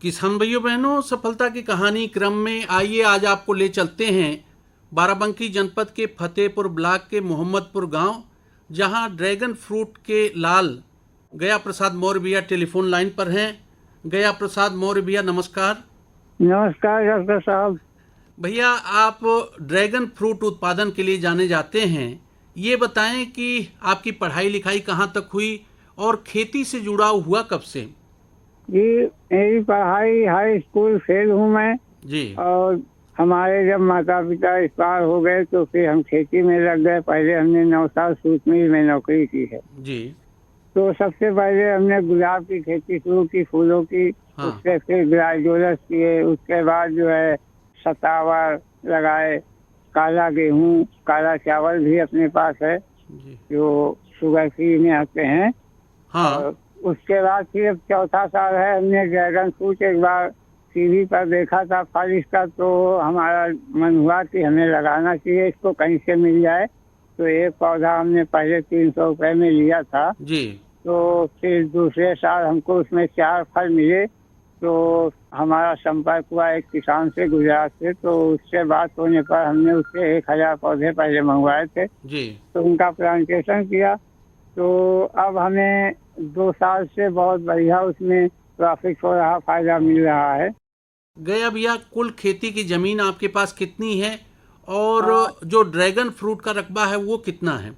किसान भाइयों बहनों, सफलता की कहानी क्रम में आइए आज आपको ले चलते हैं बाराबंकी जनपद के फतेहपुर ब्लॉक के मोहम्मदपुर गांव, जहां ड्रैगन फ्रूट के लाल गया प्रसाद मौर्य भैया टेलीफोन लाइन पर हैं। गया प्रसाद मौर्य भैया नमस्कार। नमस्कार डॉक्टर साहब। भैया, आप ड्रैगन फ्रूट उत्पादन के लिए जाने जाते हैं, ये बताएं कि आपकी पढ़ाई लिखाई कहाँ तक हुई और खेती से जुड़ाव हुआ कब से? जी, मेरी पढ़ाई हाई स्कूल फेल हूँ मैं। जी। और हमारे जब माता पिता एक्सपायर हो गए तो फिर हम खेती में लग गए। पहले हमने 9 साल सूत मिल में नौकरी की है। जी। तो सबसे पहले हमने गुलाब की खेती शुरू की, फूलों की। हाँ। उससे फिर ग्लाइडोलस किए। उसके बाद जो है सतावर लगाए, काला गेहूँ, काला चावल भी अपने पास है जी। जो शुगर फ्री में आते हैं। हाँ। और उसके बाद फिर अब चौथा साल है, हमने ड्रैगन फ्रूट एक बार टीवी पर देखा था फल इसका, तो हमारा मन हुआ कि हमें लगाना चाहिए, इसको कहीं से मिल जाए। तो एक पौधा हमने पहले 300 रुपये में लिया था। जी। तो फिर दूसरे साल हमको उसमें 4 फल मिले। तो हमारा संपर्क हुआ एक किसान से गुजरात से। तो उससे बात होने पर हमने उससे 1000 पौधे पहले मंगवाए थे। जी। तो उनका प्लांटेशन किया। तो अब हमें 2 साल से बहुत बढ़िया उसमें प्रॉफिट हो रहा, फायदा मिल रहा है। गया भैया, कुल खेती की जमीन आपके पास कितनी है और जो ड्रैगन फ्रूट का रकबा है वो कितना है?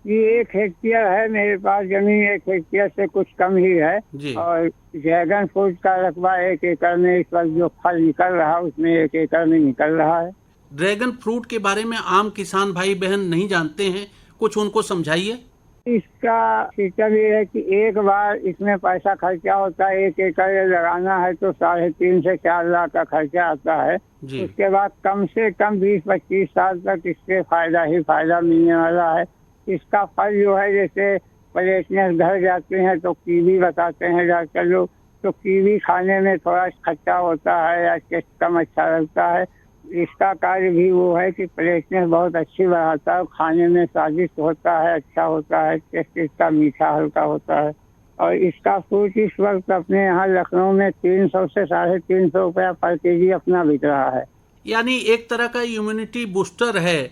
ये 1 हेक्टेयर है मेरे पास जमीन। 1 हेक्टेयर से कुछ कम ही है। जी। और ड्रैगन फ्रूट का रकबा 1 एकड़ में इस वक्त जो फल निकल रहा उसमें 1 एकड़ में निकल रहा है। ड्रैगन फ्रूट के बारे में आम किसान भाई बहन नहीं जानते हैं, कुछ उनको समझाइए। इसका सिस्टम ये है कि एक बार इसमें पैसा खर्चा होता है। 1 एकड़ लगाना है तो 3.5 से 4 लाख का खर्चा आता है। जी। उसके बाद कम से कम 20-25 साल तक इससे फायदा ही फायदा मिलने वाला है। इसका फल जो है, जैसे प्लेटनेस घट जाते हैं तो कीवी बताते हैं डॉक्टर लोग। तो कीवी खाने में थोड़ा खट्टा होता है या टेस्ट कम अच्छा लगता है। इसका कार्य भी वो है कि प्लेटनेस बहुत अच्छी बढ़ाता है, खाने में स्वादिष्ट होता है, अच्छा होता है, टेस्ट इसका मीठा हल्का होता है। और इसका फ्रूट इस वक्त अपने यहाँ लखनऊ में 300 से 350 रुपया पर केजी अपना बिक रहा है। यानी एक तरह का इम्यूनिटी बूस्टर है,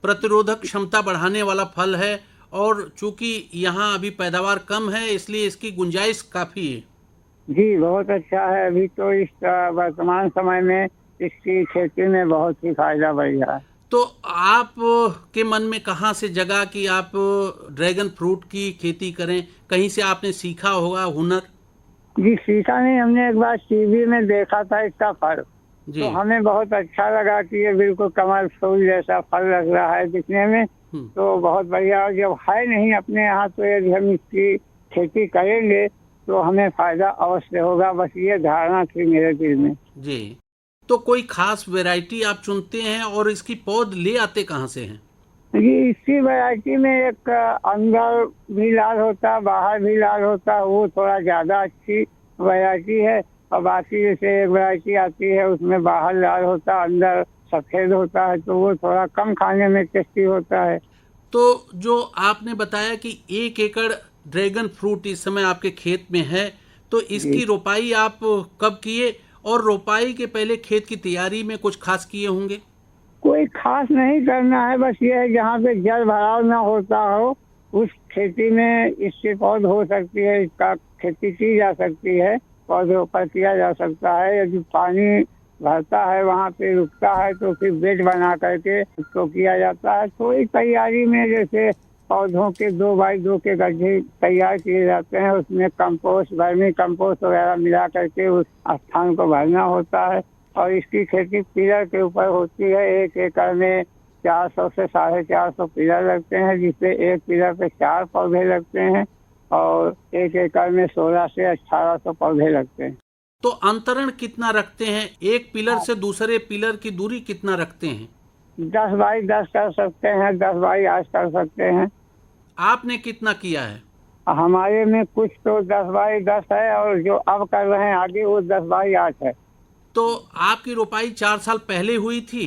प्रतिरोधक क्षमता बढ़ाने वाला फल है। और चूंकि यहाँ अभी पैदावार कम है इसलिए इसकी गुंजाइश काफी है। जी, बहुत अच्छा है। अभी तो इस वर्तमान समय में इसकी खेती में बहुत ही फायदा बढ़ रहा है। तो आप के मन में कहाँ से जगा कि आप ड्रैगन फ्रूट की खेती करें? कहीं से आपने सीखा होगा हुनर? जी, सीखा नहीं, हमने एक बार टीवी में देखा था इसका फल। जी। तो हमें बहुत अच्छा लगा कि ये बिल्कुल कमल फूल जैसा फल लग रहा है दिखने में। तो बहुत बढ़िया। और जब है नहीं अपने यहाँ तो यदि हम इसकी खेती करेंगे तो हमें फायदा अवश्य होगा। बस ये धारणा थी मेरे दिल में। जी। तो कोई खास वैरायटी आप चुनते हैं और इसकी पौध ले आते कहाँ से हैं? जी, इसी वैरायटी में एक अंदर भी लाल होता है, बाहर भी लाल होता है, वो थोड़ा ज्यादा अच्छी वैरायटी है। और बाकी जैसे एक वैरायटी आती है उसमें बाहर लाल होता है, अंदर सफेद होता है, तो वो थोड़ा कम खाने में टेस्टी होता है। तो जो आपने बताया कि 1 एकड़ ड्रैगन फ्रूट इस समय आपके खेत में है, तो इसकी रोपाई आप कब किए और रोपाई के पहले खेत की तैयारी में कुछ खास किए होंगे? कोई खास नहीं करना है, बस ये है जहाँ पे जल भराव ना होता हो उस खेती में इससे पौध हो सकती है, इसका खेती की जा सकती है, पौधरोपण किया जा सकता है। यदि पानी भरता है वहाँ पे रुकता है तो फिर बेड बना करके उसको किया जाता है। थोड़ी तैयारी में जैसे पौधों के 2 बाई 2 के गड्ढे तैयार किए जाते हैं, उसमें कंपोस्ट, वर्मी कंपोस्ट वगैरह मिला करके उस स्थान को भरना होता है। और इसकी खेती पिलर के ऊपर होती है। 1 एकड़ में 400 से 450 पिलर लगते हैं, जिससे एक पिलर पे 4 पौधे लगते हैं। और 1 एकड़ में 16 से 1800 पौधे लगते हैं। तो अंतरण कितना रखते हैं? एक पिलर से दूसरे पिलर की दूरी कितना रखते हैं? 10 बाई 10 कर सकते हैं, 10 बाई 8 कर सकते हैं। आपने कितना किया है? हमारे में कुछ तो 10 बाई 10 है और जो अब कर रहे हैं आगे वो 10 बाई 8 है। तो आपकी रोपाई 4 साल पहले हुई थी?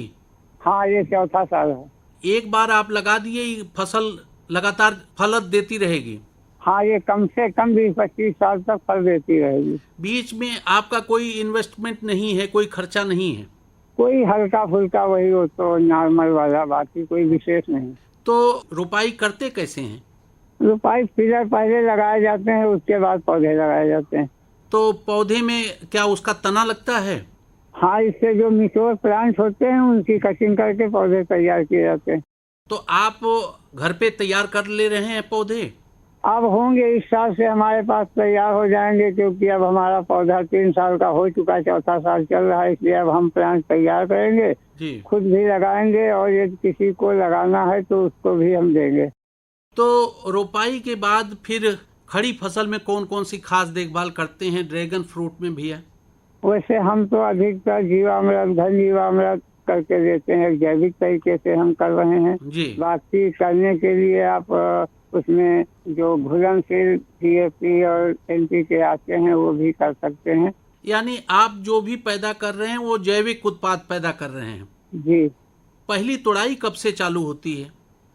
हाँ, ये चौथा साल है। एक बार आप लगा दिए, फसल लगातार फलत देती रहेगी? हाँ, ये कम से कम 20-25 साल तक फल देती रहेगी। बीच में आपका कोई इन्वेस्टमेंट नहीं है, कोई खर्चा नहीं है? कोई हल्का फुल्का वही हो तो नॉर्मल वाला, बाकी कोई विशेष नहीं। तो रोपाई करते कैसे हैं? रोपाई फिलर पहले लगाए जाते हैं, उसके बाद पौधे लगाए जाते हैं। तो पौधे में क्या उसका तना लगता है? हाँ, इससे जो मिच्योर प्लांट्स होते हैं उनकी कटिंग करके पौधे तैयार किए जाते हैं। तो आप घर पे तैयार कर ले रहे हैं पौधे? अब होंगे, इस साल से हमारे पास तैयार हो जाएंगे, क्योंकि अब हमारा पौधा 3 साल का हो चुका है, चौथा साल चल रहा है, इसलिए अब हम प्लांट तैयार करेंगे, जी। खुद भी लगाएंगे, और यदि किसी को लगाना है तो उसको भी हम देंगे। तो रोपाई के बाद फिर खड़ी फसल में कौन कौन सी खास देखभाल करते हैं ड्रैगन फ्रूट में भैया? वैसे हम तो अधिकतर जीवामृत, घन जीवामृत करके देते हैं, जैविक तरीके से हम कर रहे हैं जी। बाकी करने के लिए आप उसमें जो घुलनशील DAP और NPK आते हैं वो भी कर सकते हैं। यानी आप जो भी पैदा कर रहे हैं वो जैविक उत्पाद पैदा कर रहे हैं? जी। पहली तुड़ाई कब से चालू होती है?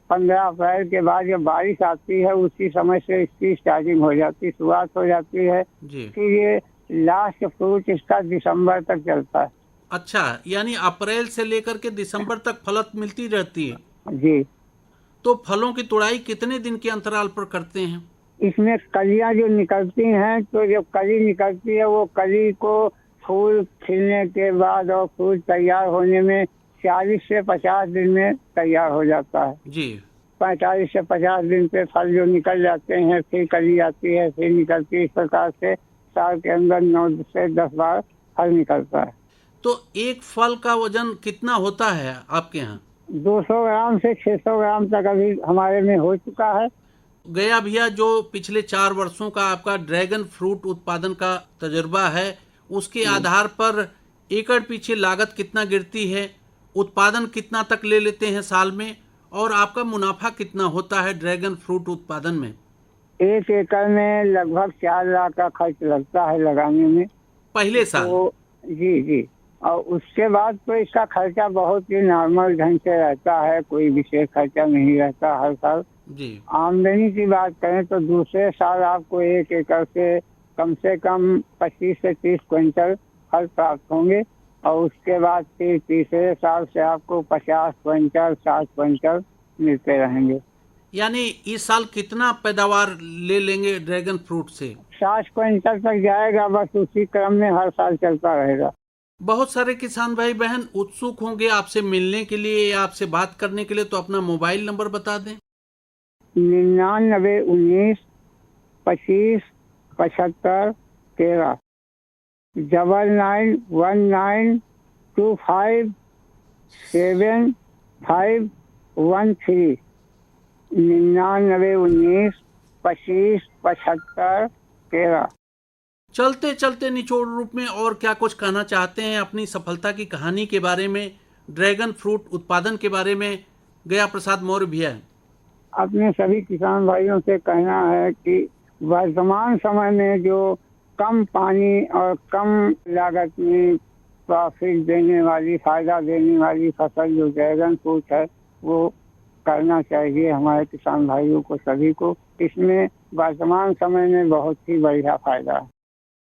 15 अप्रैल के बाद जब बारिश आती है उसी समय से इसकी स्टार्टिंग हो जाती है, शुरुआत हो जाती है। जी। फिर ये लास्ट फ्रूट इसका दिसंबर तक चलता है। अच्छा, यानी अप्रैल से लेकर के दिसंबर तक फलत मिलती रहती है? जी। तो फलों की तुड़ाई कितने दिन के अंतराल पर करते हैं? इसमें कलियां जो निकलती हैं, तो जब कली निकलती है वो कली को फूल खिलने के बाद और फूल तैयार होने में 40 से 50 दिन में तैयार हो जाता है। जी। 45 से 50 दिन पे फल जो निकल जाते हैं, फिर कली आती है, फिर निकलती है। इस प्रकार से साल के अंदर 9 से 10 बार फल निकलता है। तो एक फल का वजन कितना होता है आपके यहाँ? 200 ग्राम से 600 ग्राम तक अभी हमारे में हो चुका है। गया भैया, जो पिछले 4 वर्षों का आपका ड्रैगन फ्रूट उत्पादन का तजुर्बा है, उसके आधार पर एकड़ पीछे लागत कितना गिरती है, उत्पादन कितना तक ले लेते हैं साल में, और आपका मुनाफा कितना होता है ड्रैगन फ्रूट उत्पादन में? 1 एकड़ में लगभग 4 लाख का खर्च लगता है लगाने में पहले साल? तो जी जी। और उसके बाद तो इसका खर्चा बहुत ही नॉर्मल ढंग से रहता है, कोई विशेष खर्चा नहीं रहता हर साल। जी। आमदनी की बात करें तो दूसरे साल आपको 1 एकड़ से कम 25 से 30 क्विंटल फल प्राप्त होंगे, और उसके बाद फिर तीसरे साल से आपको 50 क्विंटल 60 क्विंटल मिलते रहेंगे। यानी इस साल कितना पैदावार ले लेंगे ड्रैगन फ्रूट से? 60 क्विंटल तक जाएगा, बस उसी क्रम में हर साल चलता रहेगा। बहुत सारे किसान भाई बहन उत्सुक होंगे आपसे मिलने के लिए या आपसे बात करने के लिए, तो अपना मोबाइल नंबर बता दें। 99 19 25 75 13 99 19 25 75 13 99 19 25 75 13। चलते चलते निचोड़ रूप में और क्या कुछ कहना चाहते हैं अपनी सफलता की कहानी के बारे में, ड्रैगन फ्रूट उत्पादन के बारे में, गया प्रसाद मौर्य भैया? अपने सभी किसान भाइयों से कहना है कि वर्तमान समय में जो कम पानी और कम लागत में प्रॉफिट देने वाली, फायदा देने वाली फसल जो ड्रैगन फ्रूट है वो करना चाहिए हमारे किसान भाइयों को सभी को। इसमें वर्तमान समय में बहुत ही बढ़िया फायदा है।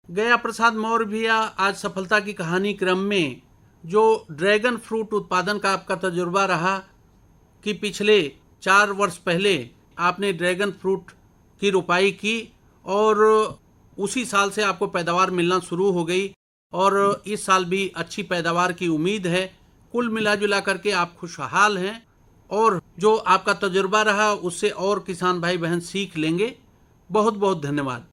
गया प्रसाद मौर्य भैया, आज सफलता की कहानी क्रम में जो ड्रैगन फ्रूट उत्पादन का आपका तजुर्बा रहा कि पिछले 4 वर्ष पहले आपने ड्रैगन फ्रूट की रोपाई की और उसी साल से आपको पैदावार मिलना शुरू हो गई, और इस साल भी अच्छी पैदावार की उम्मीद है। कुल मिला जुला करके आप खुशहाल हैं, और जो आपका तजुर्बा रहा उससे और किसान भाई बहन सीख लेंगे। बहुत बहुत धन्यवाद।